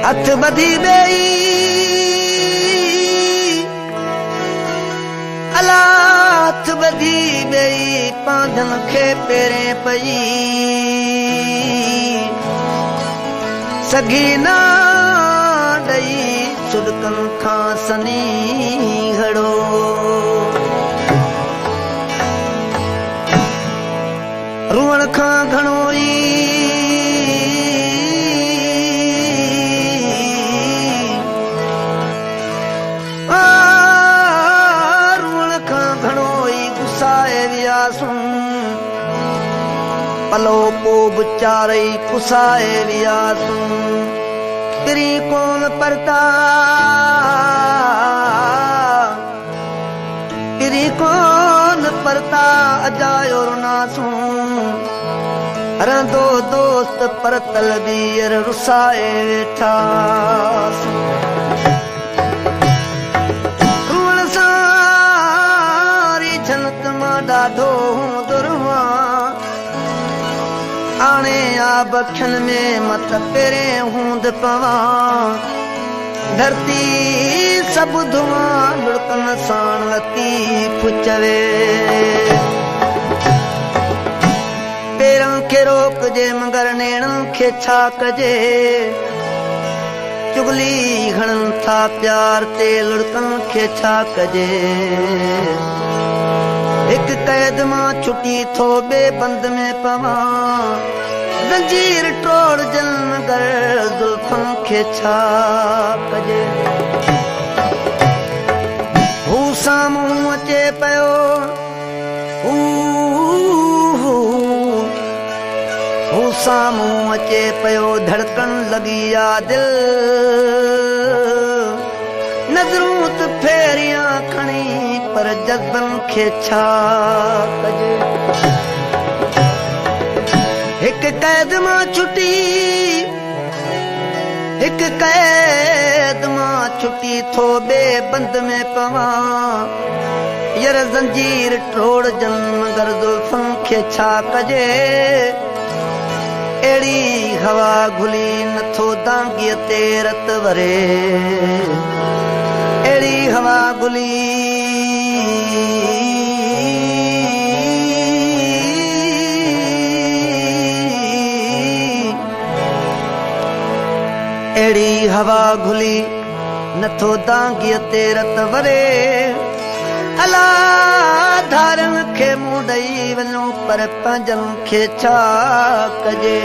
हथ बधी बेई अला हथ बधी बेई पांधन खे पेरे पई सगी ना दई सुडकन खां सनी घड़ो रुअण खां घणो पलो को बुचारे पुसाए वियासू तेरी कौन परता तेरी कौन परता अजायो नासू रंदो दोस्त पर तलबीर रुसाए वेठा रुअण सारी जनत मां ॾाढो दुरवा आने आ बखन में मत पेरे हूंद पवा धरती सब धुआं लुड़कन साण लतीफ चवे पेरन खे रोक जे मगर नेणन खे छा कजे चुगली घणन था प्यार ते लुड़कन खे छा कजे एक कैद मां छुटी थो बे बंद में पवा जंजीर टोड़ जन गर जुल्फन खे छा कजे हू साम्हूं अचे पियो हू साम्हूं अचे पियो धड़कन लगी आ दिल नजरूं त फेरियां खणी पर जज्बन खे छा कजे एक कैद मां छुटी एक कैद मां छुटी थो बे बंद में पवा यर जंजीर टोड़ जन मगर जुल्फन खे छा कजे एड़ी हवा घुली नथो दांगीअ ते रत वरे एड़ी हवा घुली एड़ी हवा घुली नथो दांगीअ ते रत वरे अला धारन खे मुंहुं ॾेई वञूं पर पंहिंजन खे छा कजे।